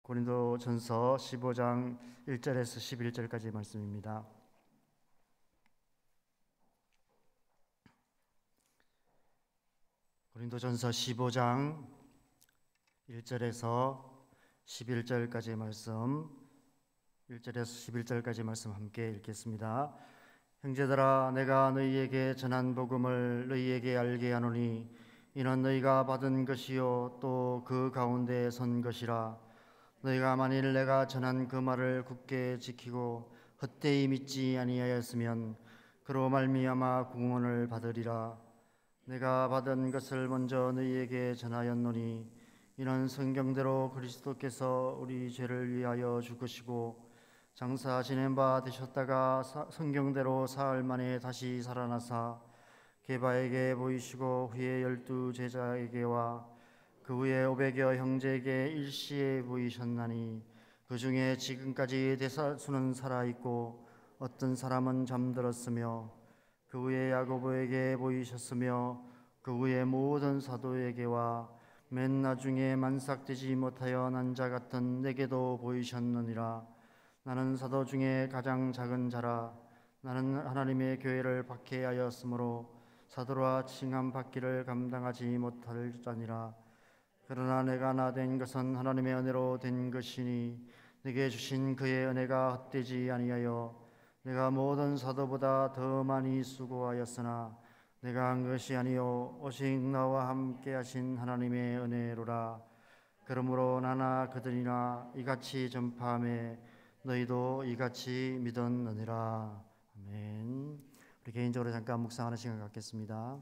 고린도전서 15장 1절에서 11절까지 말씀입니다. 고린도전서 15장 1절에서 11절까지 말씀, 1절에서 11절까지 말씀 함께 읽겠습니다. 형제들아, 내가 너희에게 전한 복음을 너희에게 알게 하노니 이는 너희가 받은 것이요 또 그 가운데 선 것이라. 너희가 만일 내가 전한 그 말을 굳게 지키고 헛되이 믿지 아니하였으면 그로 말미암아 구원을 받으리라. 내가 받은 것을 먼저 너희에게 전하였노니 이는 성경대로 그리스도께서 우리 죄를 위하여 죽으시고 장사 지낸 바 되셨다가 성경대로 사흘 만에 다시 살아나사 게바에게 보이시고 후에 12 제자에게와 그 후에 500여 형제에게 일시에 보이셨나니 그 중에 지금까지 대다수는 살아있고 어떤 사람은 잠들었으며 그 후에 야고보에게 보이셨으며 그 후에 모든 사도에게와 맨 나중에 만삭되지 못하여 난 자 같은 내게도 보이셨느니라. 나는 사도 중에 가장 작은 자라. 나는 하나님의 교회를 박해하였으므로 사도라 칭함 받기를 감당하지 못할 자니라. 그러나 내가 나 된 것은 하나님의 은혜로 된 것이니 내게 주신 그의 은혜가 헛되지 아니하여 내가 모든 사도보다 더 많이 수고하였으나 내가 한 것이 아니요 오직 나와 함께 하신 하나님의 은혜로라. 그러므로 나나 그들이나 이같이 전파하며 너희도 이같이 믿었느니라. 아멘. 우리 개인적으로 잠깐 묵상하는 시간 갖겠습니다.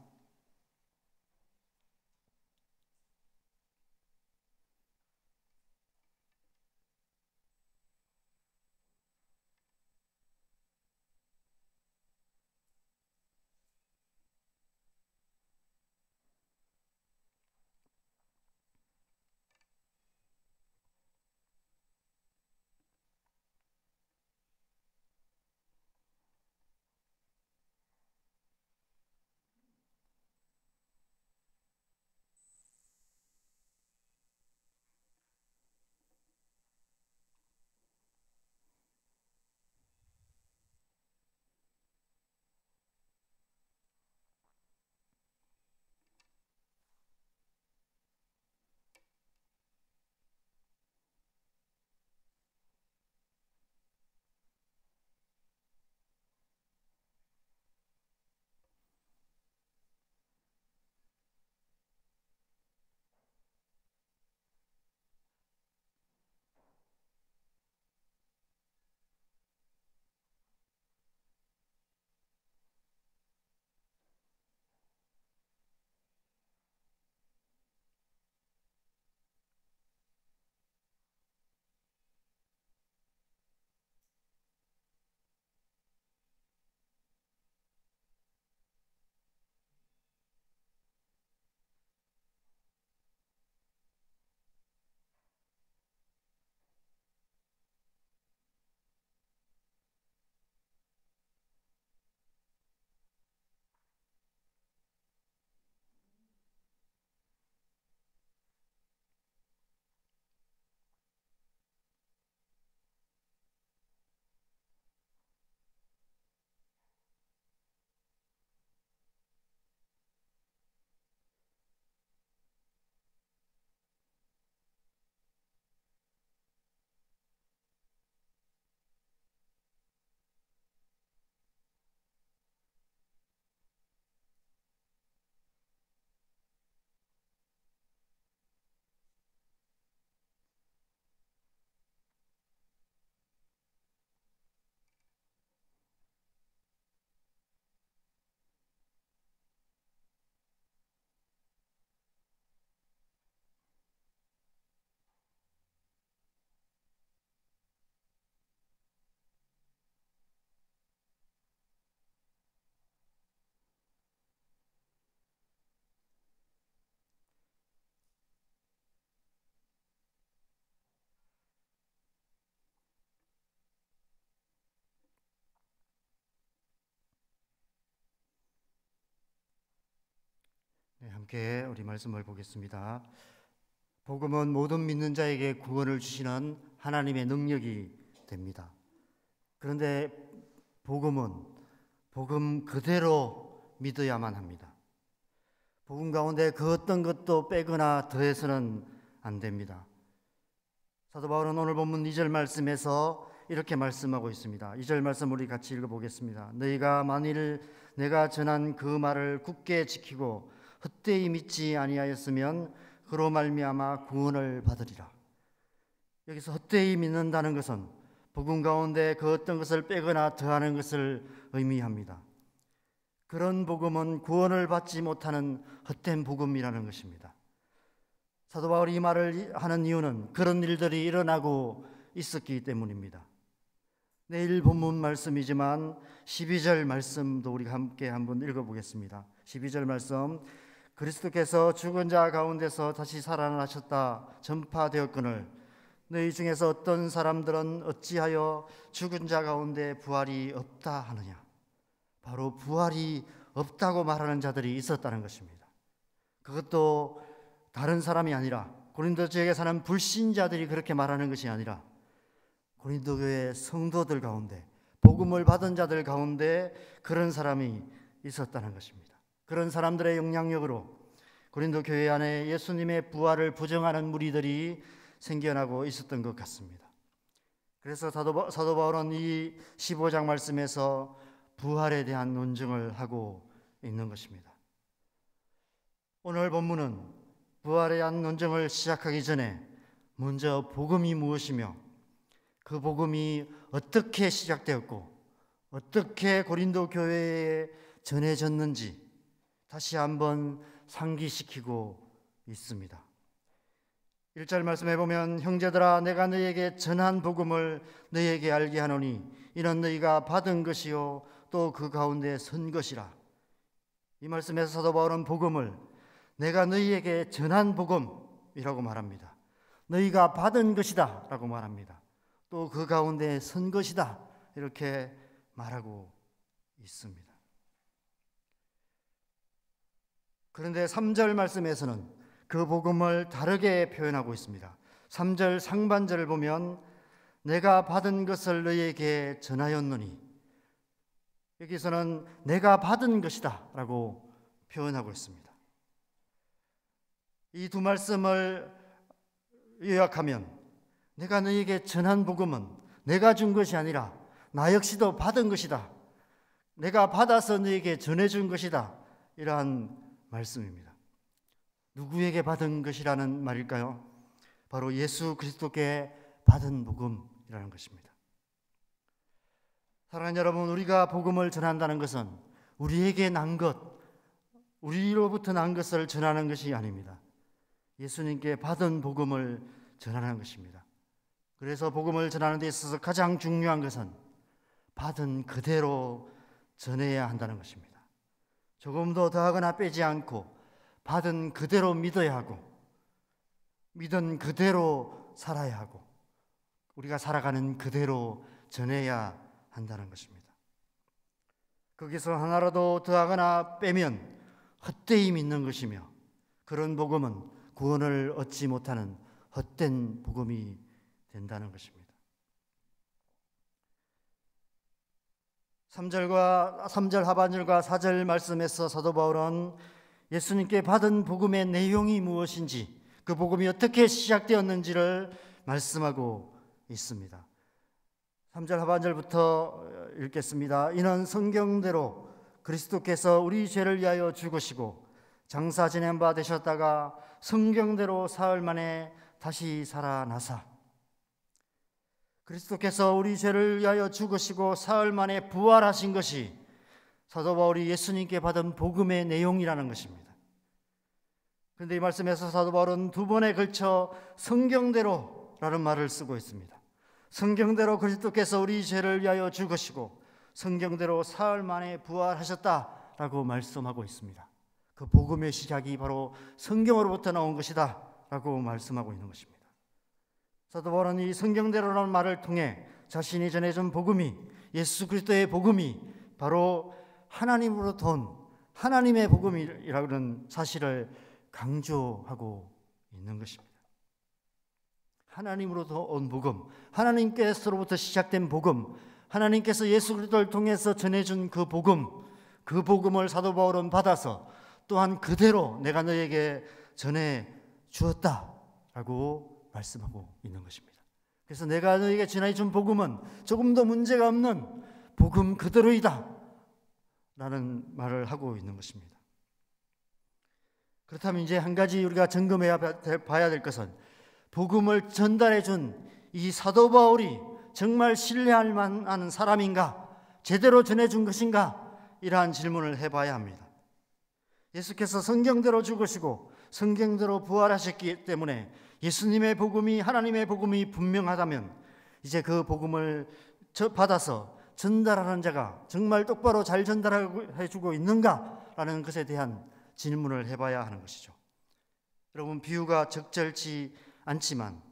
네, 함께 우리 말씀을 보겠습니다. 복음은 모든 믿는 자에게 구원을 주시는 하나님의 능력이 됩니다. 그런데 복음은 복음 그대로 믿어야만 합니다. 복음 가운데 그 어떤 것도 빼거나 더해서는 안 됩니다. 사도 바울은 오늘 본문 2절 말씀에서 이렇게 말씀하고 있습니다. 2절 말씀 우리 같이 읽어보겠습니다. 너희가 만일 내가 전한 그 말을 굳게 지키고 헛되이 믿지 아니하였으면 그로 말미암아 구원을 받으리라. 여기서 헛되이 믿는다는 것은 복음 가운데 그 어떤 것을 빼거나 더하는 것을 의미합니다. 그런 복음은 구원을 받지 못하는 헛된 복음이라는 것입니다. 사도 바울이 이 말을 하는 이유는 그런 일들이 일어나고 있었기 때문입니다. 내일 본문 말씀이지만 12절 말씀도 우리가 함께 한번 읽어보겠습니다. 12절 말씀, 그리스도께서 죽은 자 가운데서 다시 살아나셨다 전파되었거늘 너희 중에서 어떤 사람들은 어찌하여 죽은 자 가운데 부활이 없다 하느냐. 바로 부활이 없다고 말하는 자들이 있었다는 것입니다. 그것도 다른 사람이 아니라 고린도 지역에 사는 불신자들이 그렇게 말하는 것이 아니라 고린도 교회 성도들 가운데 복음을 받은 자들 가운데 그런 사람이 있었다는 것입니다. 그런 사람들의 영향력으로 고린도 교회 안에 예수님의 부활을 부정하는 무리들이 생겨나고 있었던 것 같습니다. 그래서 사도 바울은 이 15장 말씀에서 부활에 대한 논증을 하고 있는 것입니다. 오늘 본문은 부활에 대한 논증을 시작하기 전에 먼저 복음이 무엇이며 그 복음이 어떻게 시작되었고 어떻게 고린도 교회에 전해졌는지 다시 한번 상기시키고 있습니다. 1절 말씀해 보면 형제들아 내가 너희에게 전한 복음을 너희에게 알게 하노니 이는 너희가 받은 것이요 또 그 가운데 선 것이라. 이 말씀에서 사도 바울은 복음을 내가 너희에게 전한 복음이라고 말합니다. 너희가 받은 것이다 라고 말합니다. 또 그 가운데 선 것이다 이렇게 말하고 있습니다. 그런데 3절 말씀에서는 그 복음을 다르게 표현하고 있습니다. 3절 상반절을 보면 내가 받은 것을 너희에게 전하였노니 여기서는 내가 받은 것이다 라고 표현하고 있습니다. 이 두 말씀을 요약하면 내가 너희에게 전한 복음은 내가 준 것이 아니라 나 역시도 받은 것이다. 내가 받아서 너희에게 전해준 것이다. 이러한 말씀입니다. 누구에게 받은 것이라는 말일까요? 바로 예수 그리스도께 받은 복음이라는 것입니다. 사랑하는 여러분, 우리가 복음을 전한다는 것은 우리에게 난 것, 우리로부터 난 것을 전하는 것이 아닙니다. 예수님께 받은 복음을 전하는 것입니다. 그래서 복음을 전하는 데 있어서 가장 중요한 것은 받은 그대로 전해야 한다는 것입니다. 조금도 더하거나 빼지 않고 받은 그대로 믿어야 하고 믿은 그대로 살아야 하고 우리가 살아가는 그대로 전해야 한다는 것입니다. 거기서 하나라도 더하거나 빼면 헛되이 믿는 것이며 그런 복음은 구원을 얻지 못하는 헛된 복음이 된다는 것입니다. 3절 하반절과 4절 말씀에서 사도 바울은 예수님께 받은 복음의 내용이 무엇인지 그 복음이 어떻게 시작되었는지를 말씀하고 있습니다. 3절 하반절부터 읽겠습니다. 이는 성경대로 그리스도께서 우리 죄를 위하여 죽으시고 장사 지낸 바 되셨다가 성경대로 사흘 만에 다시 살아나사 그리스도께서 우리 죄를 위하여 죽으시고 사흘 만에 부활하신 것이 사도 바울이 예수님께 받은 복음의 내용이라는 것입니다. 그런데 이 말씀에서 사도 바울은 두 번에 걸쳐 성경대로라는 말을 쓰고 있습니다. 성경대로 그리스도께서 우리 죄를 위하여 죽으시고 성경대로 사흘 만에 부활하셨다라고 말씀하고 있습니다. 그 복음의 시작이 바로 성경으로부터 나온 것이다 라고 말씀하고 있는 것입니다. 사도 바울은 이 성경대로라는 말을 통해 자신이 전해준 복음이 예수 그리스도의 복음이 바로 하나님으로부터 온 하나님의 복음이라는 사실을 강조하고 있는 것입니다. 하나님으로부터 온 복음, 하나님께서로부터 시작된 복음, 하나님께서 예수 그리스도를 통해서 전해준 그 복음을 사도 바울은 받아서 또한 그대로 내가 너에게 전해 주었다라고 말씀하고 있는 것입니다. 그래서 내가 너에게 전해 준 복음은 조금도 문제가 없는 복음 그대로이다 라는 말을 하고 있는 것입니다. 그렇다면 이제 한 가지 우리가 점검해 봐야 될 것은 복음을 전달해 준 이 사도 바울이 정말 신뢰할 만한 사람인가? 제대로 전해준 것인가? 이러한 질문을 해봐야 합니다. 예수께서 성경대로 죽으시고 성경대로 부활하셨기 때문에 예수님의 복음이, 하나님의 복음이 분명하다면 이제 그 복음을 받아서 전달하는 자가 정말 똑바로 잘 전달해주고 있는가라는 것에 대한 질문을 해봐야 하는 것이죠. 여러분, 비유가 적절치 않지만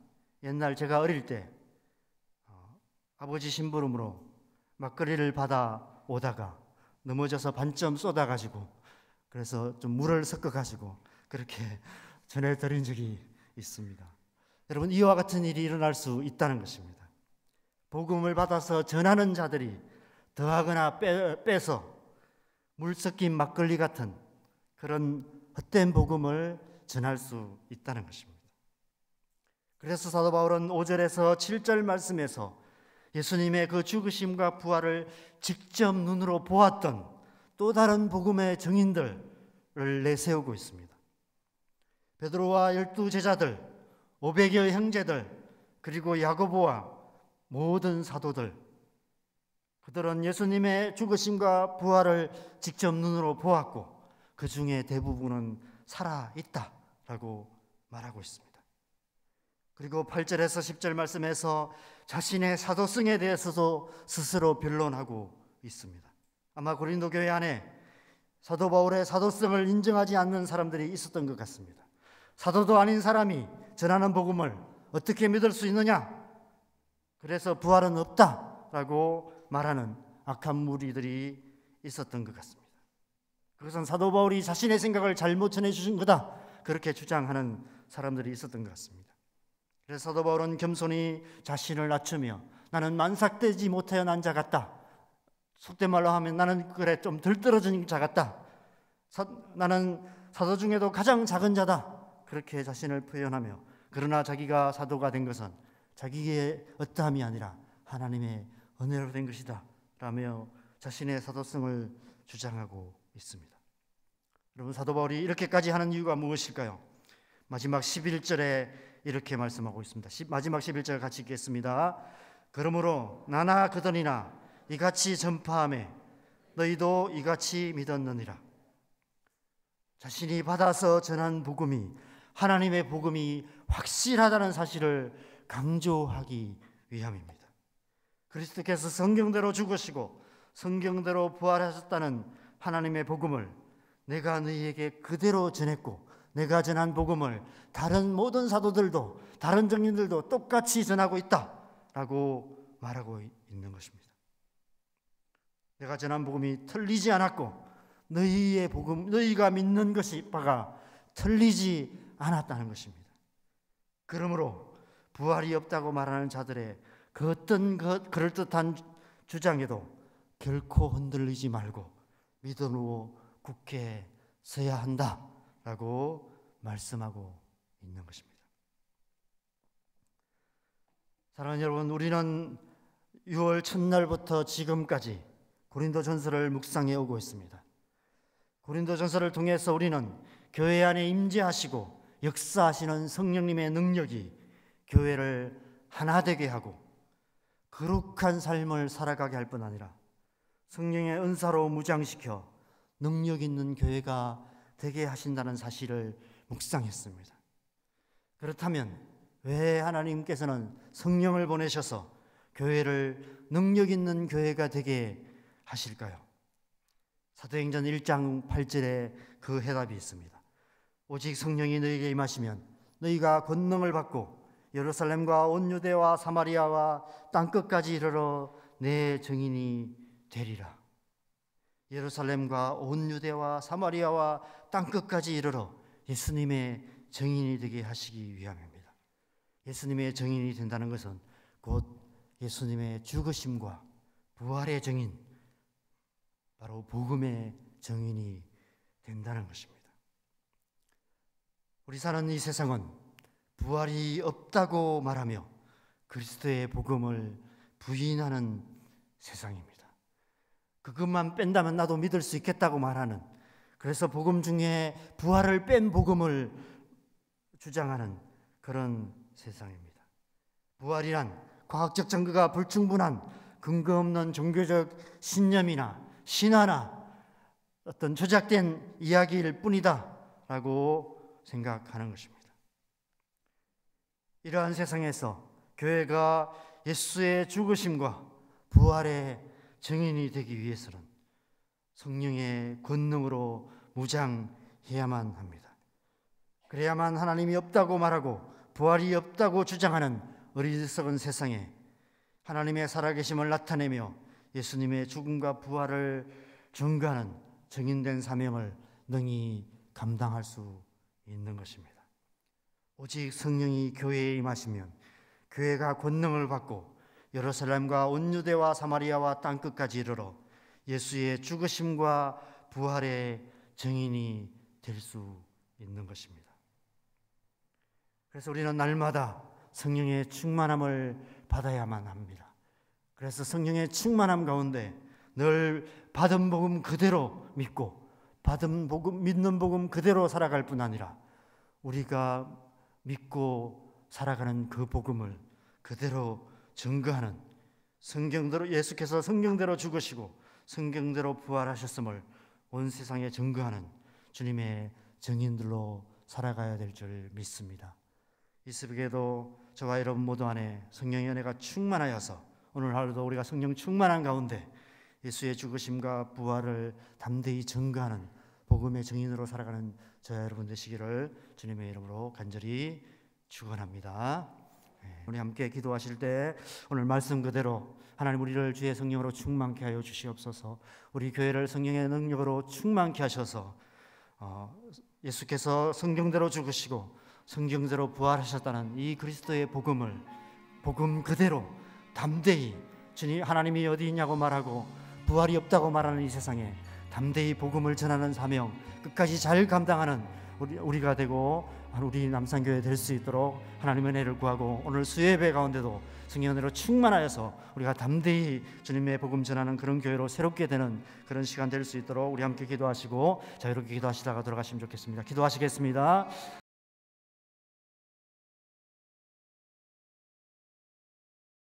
옛날 제가 어릴 때 아버지 심부름으로 막걸리를 받아 오다가 넘어져서 반점 쏟아가지고 그래서 좀 물을 섞어가지고 그렇게 전해드린 적이 있습니다. 여러분, 이와 같은 일이 일어날 수 있다는 것입니다. 복음을 받아서 전하는 자들이 더하거나 빼서 물 섞인 막걸리 같은 그런 헛된 복음을 전할 수 있다는 것입니다. 그래서 사도 바울은 5절에서 7절 말씀에서 예수님의 그 죽으심과 부활을 직접 눈으로 보았던 또 다른 복음의 증인들을 내세우고 있습니다. 베드로와 12제자들, 500여 형제들, 그리고 야고보와 모든 사도들, 그들은 예수님의 죽으심과 부활을 직접 눈으로 보았고 그 중에 대부분은 살아있다라고 말하고 있습니다. 그리고 8절에서 10절 말씀에서 자신의 사도성에 대해서도 스스로 변론하고 있습니다. 아마 고린도 교회 안에 사도 바울의 사도성을 인정하지 않는 사람들이 있었던 것 같습니다. 사도도 아닌 사람이 전하는 복음을 어떻게 믿을 수 있느냐? 그래서 부활은 없다라고 말하는 악한 무리들이 있었던 것 같습니다. 그것은 사도 바울이 자신의 생각을 잘못 전해주신 거다, 그렇게 주장하는 사람들이 있었던 것 같습니다. 그래서 사도 바울은 겸손히 자신을 낮추며 나는 만삭되지 못하여 난 자 같다, 속된 말로 하면 나는 그래 좀 덜 떨어진 자 같다, 나는 사도 중에도 가장 작은 자다, 그렇게 자신을 표현하며, 그러나 자기가 사도가 된 것은 자기의 어떠함이 아니라 하나님의 은혜로 된 것이다 라며 자신의 사도성을 주장하고 있습니다. 여러분, 사도 바울이 이렇게까지 하는 이유가 무엇일까요? 마지막 11절에 이렇게 말씀하고 있습니다. 마지막 11절 같이 읽겠습니다. 그러므로 나나 그들이나 이같이 전파하매 너희도 이같이 믿었느니라. 자신이 받아서 전한 복음이, 하나님의 복음이 확실하다는 사실을 강조하기 위함입니다. 그리스도께서 성경대로 죽으시고 성경대로 부활하셨다는 하나님의 복음을 내가 너희에게 그대로 전했고, 내가 전한 복음을 다른 모든 사도들도, 다른 증인들도 똑같이 전하고 있다라고 말하고 있는 것입니다. 내가 전한 복음이 틀리지 않았고 너희의 복음, 너희가 믿는 것이 바가 틀리지 않았다는 것입니다. 그러므로 부활이 없다고 말하는 자들의 그 어떤 그럴듯한 주장에도 결코 흔들리지 말고 믿음으로 굳게 서야 한다라고 말씀하고 있는 것입니다. 사랑하는 여러분, 우리는 6월 첫날부터 지금까지 고린도전서를 묵상해 오고 있습니다. 고린도전서를 통해서 우리는 교회 안에 임재하시고 역사하시는 성령님의 능력이 교회를 하나 되게 하고 거룩한 삶을 살아가게 할 뿐 아니라 성령의 은사로 무장시켜 능력 있는 교회가 되게 하신다는 사실을 묵상했습니다. 그렇다면 왜 하나님께서는 성령을 보내셔서 교회를 능력 있는 교회가 되게 하실까요? 사도행전 1장 8절에 그 해답이 있습니다. 오직 성령이 너희에게 임하시면 너희가 권능을 받고 예루살렘과 온 유대와 사마리아와 땅끝까지 이르러 내 증인이 되리라. 예루살렘과 온 유대와 사마리아와 땅끝까지 이르러 예수님의 증인이 되게 하시기 위함입니다. 예수님의 증인이 된다는 것은 곧 예수님의 죽으심과 부활의 증인, 바로 복음의 증인이 된다는 것입니다. 우리 사는 이 세상은 부활이 없다고 말하며 그리스도의 복음을 부인하는 세상입니다. 그것만 뺀다면 나도 믿을 수 있겠다고 말하는, 그래서 복음 중에 부활을 뺀 복음을 주장하는 그런 세상입니다. 부활이란 과학적 증거가 불충분한 근거 없는 종교적 신념이나 신화나 어떤 조작된 이야기일 뿐이다 라고 생각하는 것입니다. 이러한 세상에서 교회가 예수의 죽으심과 부활의 증인이 되기 위해서는 성령의 권능으로 무장해야만 합니다. 그래야만 하나님이 없다고 말하고 부활이 없다고 주장하는 어리석은 세상에 하나님의 살아계심을 나타내며 예수님의 죽음과 부활을 증거하는 증인된 사명을 능히 감당할 수 있는 것입니다. 오직 성령이 교회에 임하시면 교회가 권능을 받고 예루살렘과 온 유대와 사마리아와 땅끝까지 이르러 예수의 죽으심과 부활의 증인이 될 수 있는 것입니다. 그래서 우리는 날마다 성령의 충만함을 받아야만 합니다. 그래서 성령의 충만함 가운데 늘 받은 복음 그대로 믿고 받은 복음, 믿는 복음 그대로 살아갈 뿐 아니라 우리가 믿고 살아가는 그 복음을 그대로 증거하는, 성경대로 예수께서 성경대로 죽으시고 성경대로 부활하셨음을 온 세상에 증거하는 주님의 증인들로 살아가야 될 줄 믿습니다. 이 새벽에도 저와 여러분 모두 안에 성령의 은혜가 충만하여서 오늘 하루도 우리가 성령 충만한 가운데 예수의 죽으심과 부활을 담대히 증거하는 복음의 증인으로 살아가는 저와 여러분 되시기를 주님의 이름으로 간절히 축원합니다. 우리 함께 기도하실 때 오늘 말씀 그대로 하나님 우리를 주의 성령으로 충만케 하여 주시옵소서. 우리 교회를 성령의 능력으로 충만케 하셔서 예수께서 성경대로 죽으시고 성경대로 부활하셨다는 이 그리스도의 복음을 복음 그대로 담대히 주님 하나님이 어디 있냐고 말하고 부활이 없다고 말하는 이 세상에 담대히 복음을 전하는 사명 끝까지 잘 감당하는 우리가 되고 우리 남산교회 될 수 있도록 하나님의 은혜를 구하고 오늘 수예배 가운데도 성령의 은혜로 충만하여서 우리가 담대히 주님의 복음 전하는 그런 교회로 새롭게 되는 그런 시간 될 수 있도록 우리 함께 기도하시고 자유롭게 기도하시다가 돌아가시면 좋겠습니다. 기도하시겠습니다.